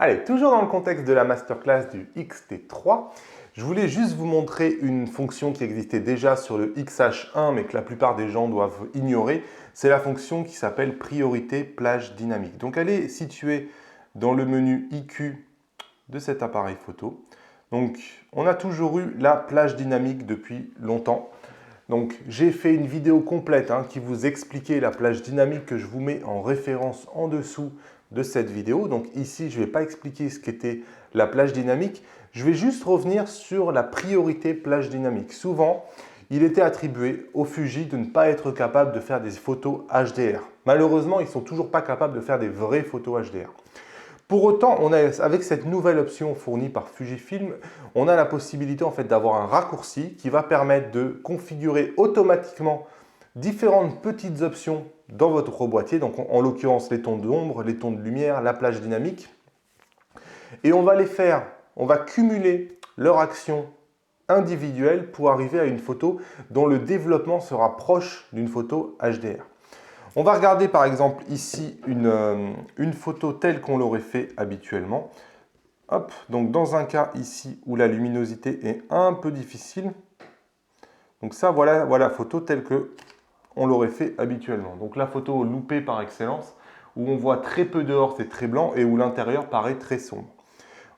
Allez, toujours dans le contexte de la masterclass du XT3, je voulais juste vous montrer une fonction qui existait déjà sur le XH1 mais que la plupart des gens doivent ignorer. C'est la fonction qui s'appelle priorité plage dynamique. Donc elle est située dans le menu IQ de cet appareil photo. Donc on a toujours eu la plage dynamique depuis longtemps. Donc j'ai fait une vidéo complète qui vous expliquait la plage dynamique que je vous mets en référence en dessous de cette vidéo. Donc ici, je ne vais pas expliquer ce qu'était la plage dynamique. Je vais juste revenir sur la priorité plage dynamique. Souvent, il était attribué aux Fuji de ne pas être capable de faire des photos HDR. Malheureusement, ils ne sont toujours pas capables de faire des vraies photos HDR. Pour autant, avec cette nouvelle option fournie par Fujifilm, on a la possibilité en fait, d'avoir un raccourci qui va permettre de configurer automatiquement différentes petites options dans votre boîtier, donc en l'occurrence les tons d'ombre, les tons de lumière, la plage dynamique. Et on va cumuler leur action individuelle pour arriver à une photo dont le développement sera proche d'une photo HDR. On va regarder par exemple ici une photo telle qu'on l'aurait fait habituellement. Hop, donc dans un cas ici où la luminosité est un peu difficile. Donc ça, voilà la photo telle qu'on l'aurait fait habituellement. Donc la photo loupée par excellence, où on voit très peu dehors, c'est très blanc, et où l'intérieur paraît très sombre.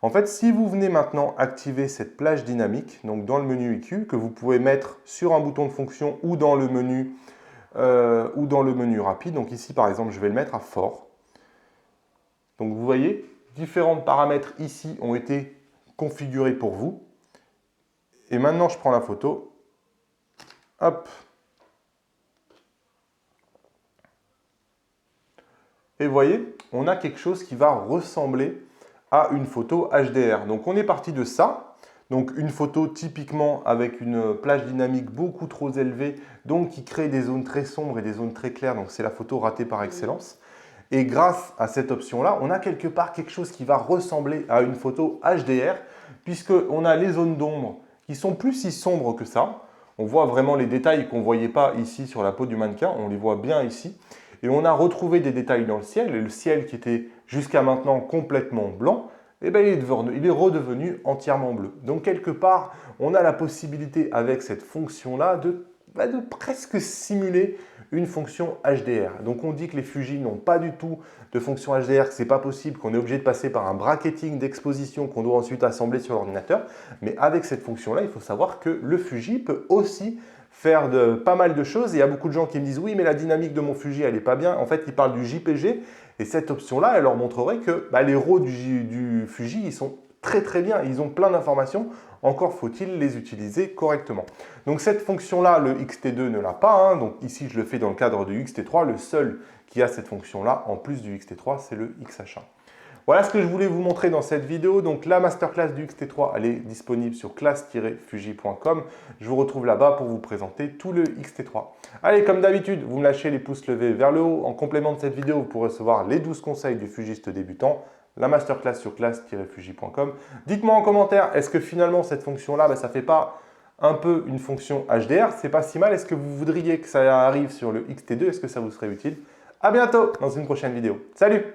En fait, si vous venez maintenant activer cette plage dynamique, donc dans le menu IQ, que vous pouvez mettre sur un bouton de fonction ou dans le menu rapide. Donc ici, par exemple, je vais le mettre à fort. Donc vous voyez, différents paramètres ici ont été configurés pour vous. Et maintenant, je prends la photo. Hop. Et vous voyez, on a quelque chose qui va ressembler à une photo HDR. Donc on est parti de ça. Donc une photo typiquement avec une plage dynamique beaucoup trop élevée, donc qui crée des zones très sombres et des zones très claires. Donc c'est la photo ratée par excellence. Et grâce à cette option-là, on a quelque part quelque chose qui va ressembler à une photo HDR, puisqu'on a les zones d'ombre qui sont plus si sombres que ça. On voit vraiment les détails qu'on ne voyait pas ici sur la peau du mannequin, on les voit bien ici. Et on a retrouvé des détails dans le ciel, et le ciel qui était jusqu'à maintenant complètement blanc, eh bien, il est redevenu entièrement bleu. Donc quelque part, on a la possibilité avec cette fonction-là de presque simuler une fonction HDR. Donc on dit que les Fuji n'ont pas du tout de fonction HDR, que ce n'est pas possible, qu'on est obligé de passer par un bracketing d'exposition qu'on doit ensuite assembler sur l'ordinateur. Mais avec cette fonction-là, il faut savoir que le Fuji peut aussi faire pas mal de choses. Et il y a beaucoup de gens qui me disent « Oui, mais la dynamique de mon Fuji, elle n'est pas bien. » En fait, ils parlent du JPG. Et cette option-là, elle leur montrerait que les RAW du Fuji, ils sont très bien. Ils ont plein d'informations. Encore faut-il les utiliser correctement. Donc cette fonction-là, le XT2 ne l'a pas. Donc ici, je le fais dans le cadre du XT3. Le seul qui a cette fonction-là, en plus du XT3, c'est le XH1. Voilà ce que je voulais vous montrer dans cette vidéo. Donc la masterclass du XT3, elle est disponible sur classe-fuji.com. Je vous retrouve là-bas pour vous présenter tout le XT3. Allez, comme d'habitude, vous me lâchez les pouces levés vers le haut. En complément de cette vidéo, vous pourrez recevoir les 12 conseils du fugiste débutant, la masterclass sur classe-fuji.com. Dites-moi en commentaire, est-ce que finalement cette fonction-là, ça ne fait pas un peu une fonction HDR? C'est pas si mal. Est-ce que vous voudriez que ça arrive sur le XT2? Est-ce que ça vous serait utile? À bientôt dans une prochaine vidéo. Salut!